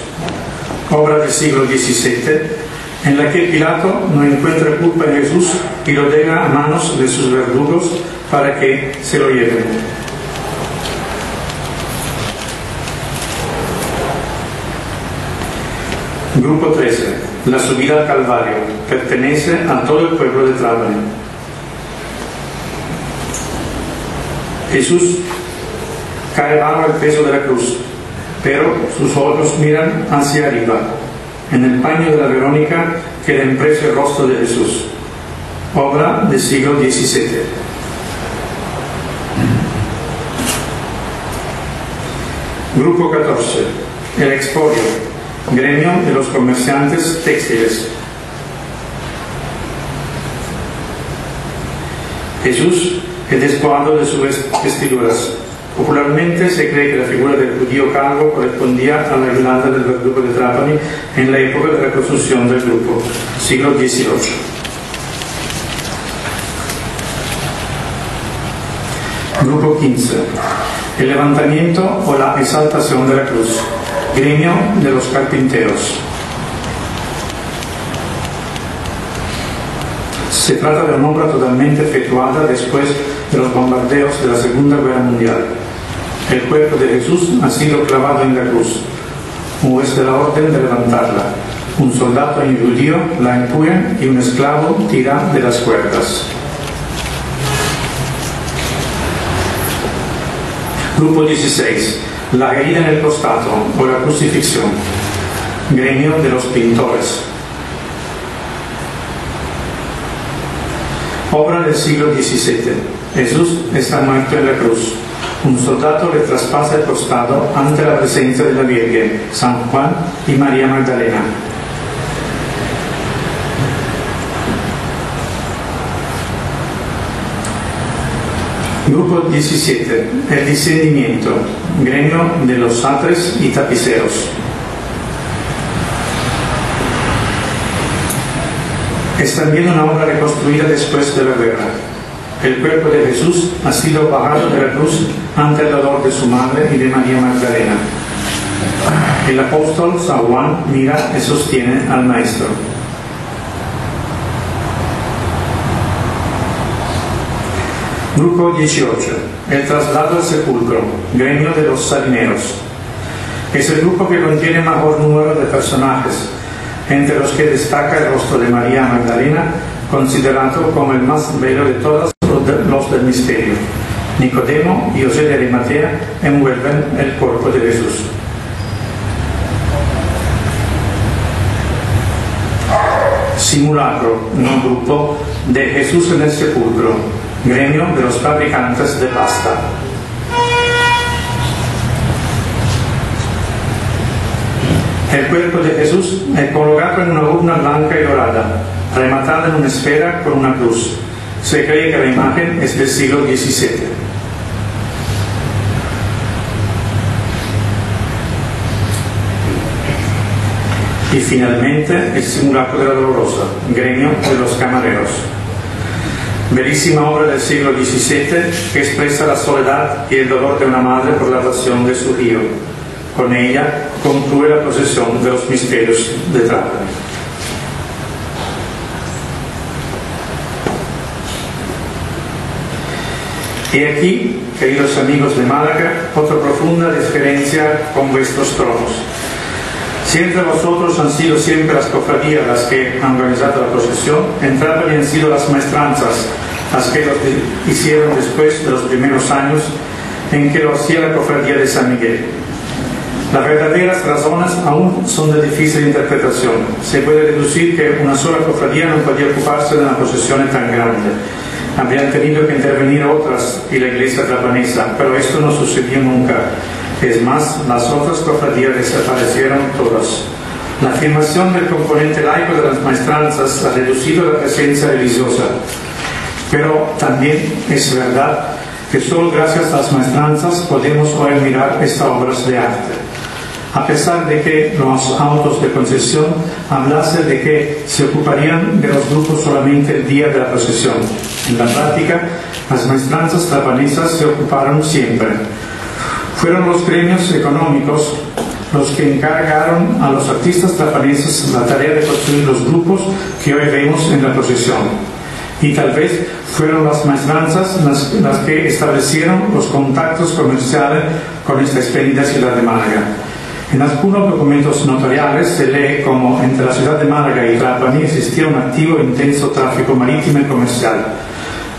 Speaker 3: Obra del siglo XVII, en la que Pilato no encuentra culpa en Jesús y lo deja a manos de sus verdugos para que se lo lleven. Grupo 13. La subida al Calvario. Pertenece a todo el pueblo de Trapani. Jesús cae bajo el peso de la cruz, pero sus ojos miran hacia arriba. En el paño de la Verónica queda impreso el rostro de Jesús. Obra del siglo XVII. Grupo 14. El expolio. Gremio de los comerciantes textiles. Jesús es despojado de sus vestiduras. Popularmente se cree que la figura del judío calvo correspondía a la Irlanda del verdugo de Trapani en la época de la construcción del grupo, siglo XVIII. Grupo 15. El levantamiento o la exaltación de la cruz. Gremio de los carpinteros. Se trata de una obra totalmente efectuada después de los bombardeos de la Segunda Guerra Mundial. El cuerpo de Jesús ha sido clavado en la cruz, o es de la orden de levantarla. Un soldado y un judío la empujan y un esclavo tira de las cuerdas. Grupo 16. La herida en el costado o la crucifixión. Gremio de los pintores. Obra del siglo XVII. Jesús está muerto en la cruz. Un soldado le traspasa el costado ante la presencia de la Virgen, San Juan y María Magdalena. Grupo 17. El discernimiento. Gremio de los satres y tapiceros. Es también una obra reconstruida después de la guerra. El cuerpo de Jesús ha sido bajado de la cruz ante el dolor de su madre y de María Magdalena. El apóstol San Juan mira y sostiene al Maestro. Grupo 18. El traslado al sepulcro. Gremio de los salineros. Es el grupo que contiene mayor número de personajes, entre los que destaca el rostro de María Magdalena, considerado como el más bello de todos los del misterio. Nicodemo y José de Arimatea envuelven el cuerpo de Jesús. Simulacro, no grupo, de Jesús en el sepulcro. Gremio de los fabricantes de pasta. El cuerpo de Jesús es colocado en una urna blanca y dorada, rematada en una esfera con una cruz. Se cree que la imagen es del siglo XVII. Y finalmente el simulacro de la Dolorosa, gremio de los camareros. Bellísima obra del siglo XVII que expresa la soledad y el dolor de una madre por la pasión de su hijo. Con ella concluye la procesión de los misterios de Trapani. Y aquí, queridos amigos de Málaga, otra profunda diferencia con vuestros tronos. Si entre vosotros han sido siempre las cofradías las que han organizado la procesión, en Trapani han sido las maestranzas las que lo hicieron después de los primeros años en que lo hacía la cofradía de San Miguel. Las verdaderas razones aún son de difícil interpretación. Se puede deducir que una sola cofradía no podía ocuparse de una procesión tan grande. Habrían tenido que intervenir otras y la iglesia trapanesa, pero esto no sucedió nunca. Es más, las otras cofradías desaparecieron todas. La afirmación del componente laico de las maestranzas ha reducido la presencia religiosa, pero también es verdad que solo gracias a las maestranzas podemos hoy mirar estas obras de arte. A pesar de que los autos de concesión hablasen de que se ocuparían de los grupos solamente el día de la procesión. En la práctica, las maestranzas trapanesas se ocuparon siempre. Fueron los gremios económicos los que encargaron a los artistas trapaneses la tarea de construir los grupos que hoy vemos en la procesión. Y tal vez fueron las maestranzas las que establecieron los contactos comerciales con esta espléndida ciudad de Málaga. En algunos documentos notariales se lee como entre la ciudad de Málaga y Trapani existía un activo e intenso tráfico marítimo y comercial.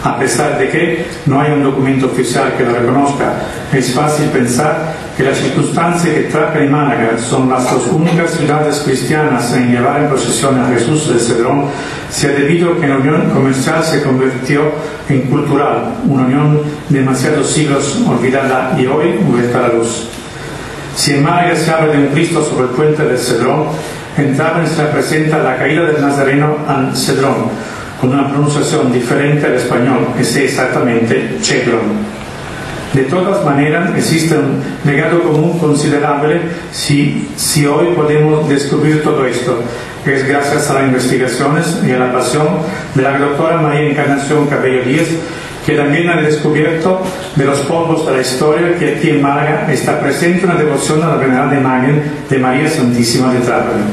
Speaker 3: A pesar de que no hay un documento oficial que lo reconozca, es fácil pensar que la circunstancia que Trapani y Málaga son las dos únicas ciudades cristianas en llevar en procesión a Jesús del Cedrón sea debido a que la unión comercial se convirtió en cultural, una unión de demasiados siglos olvidada y hoy vuelta a la luz. Si en Málaga se habla de un Cristo sobre el puente del Cedrón, en Trapani se representa la caída del Nazareno al Cedrón, con una pronunciación diferente al español, es exactamente Chevron. De todas maneras, existe un legado común considerable si hoy podemos descubrir todo esto. Es gracias a las investigaciones y a la pasión de la doctora María Encarnación Cabello Díaz, que también ha descubierto de los polvos de la historia que aquí en Málaga está presente una devoción a la venerable imagen de María Santísima de Trapani.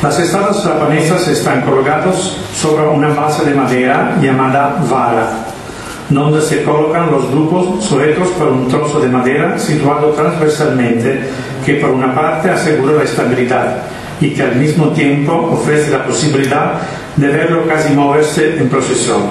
Speaker 3: Las estatuas trapanesas están colgadas sobre una base de madera llamada vara, donde se colocan los grupos sujetos por un trozo de madera situado transversalmente que por una parte asegura la estabilidad y que al mismo tiempo ofrece la posibilidad de verlo casi moverse en procesión.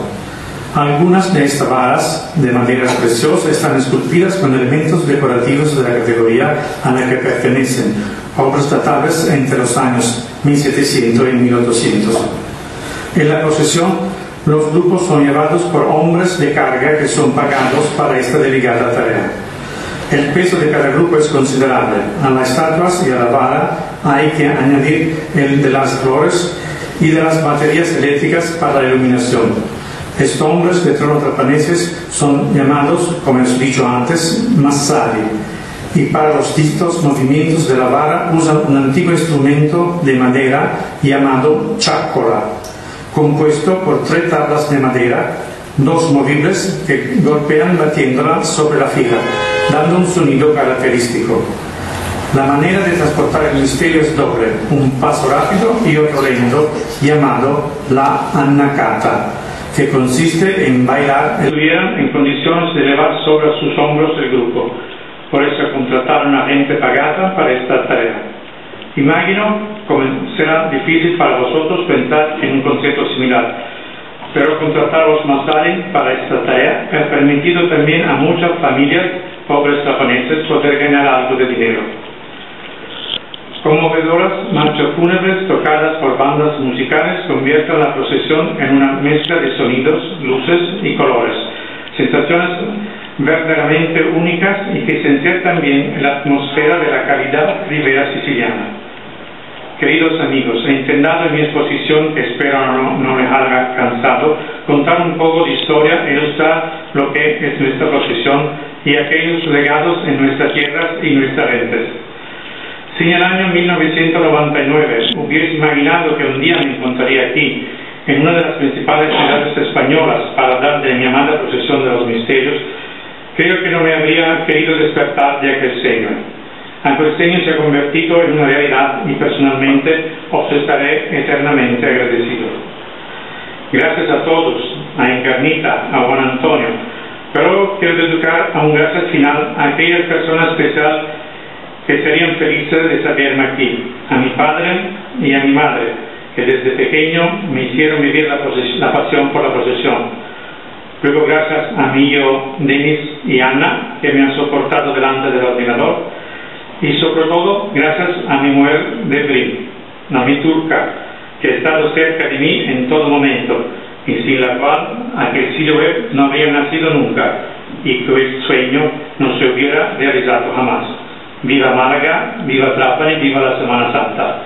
Speaker 3: Algunas de estas varas de madera preciosa están esculpidas con elementos decorativos de la categoría a la que pertenecen, obras datables entre los años 1700 y 1800. En la procesión, los grupos son llevados por hombres de carga que son pagados para esta delicada tarea. El peso de cada grupo es considerable. A las estatuas y a la vara hay que añadir el de las flores y de las baterías eléctricas para la iluminación. Estos hombres de trono trapaneses son llamados, como os he dicho antes, massari, y para los distintos movimientos de la vara usan un antiguo instrumento de madera llamado chaccola, compuesto por 3 tablas de madera, 2 movibles que golpean batiéndola sobre la fila, dando un sonido característico. La manera de transportar el misterio es doble, un paso rápido y otro lento, llamado la annacata, que consiste en bailar estuvieran en condiciones de llevar sobre sus hombros el grupo. Por eso contrataron a gente pagada para esta tarea. Imagino como será difícil para vosotros pensar en un concepto similar, pero contratar a los massari para esta tarea ha permitido también a muchas familias pobres trapaneses poder ganar algo de dinero. Conmovedoras marchas fúnebres tocadas por bandas musicales convierten la procesión en una mezcla de sonidos, luces y colores, sensaciones verdaderamente únicas y que sentir también en la atmósfera de la calidad ribera siciliana. Queridos amigos, he intentado en mi exposición, que espero no me haga cansado, contar un poco de historia e ilustrar lo que es nuestra procesión y aquellos legados en nuestras tierras y nuestras gentes. Si en el año 1999 hubiese imaginado que un día me encontraría aquí, en una de las principales ciudades españolas, para hablar de mi amada procesión de los misterios, creo que no me habría querido despertar de aquel sueño. Aquel sueño se ha convertido en una realidad y personalmente os estaré eternamente agradecido. Gracias a todos, a Encarnita, a Juan Antonio, pero quiero dedicar a un gracias final a aquellas personas especiales que serían felices de saberme aquí, a mi padre y a mi madre, que desde pequeño me hicieron vivir la pasión por la procesión. Luego gracias a mi hijo Denis y Ana, que me han soportado delante del ordenador, y sobre todo gracias a mi mujer Debrin, mi turca, que ha estado cerca de mí en todo momento, y sin la cual aquel sitio web no habría nacido nunca, y que el sueño no se hubiera realizado jamás. Viva Málaga, viva Trapani, viva la Semana Santa.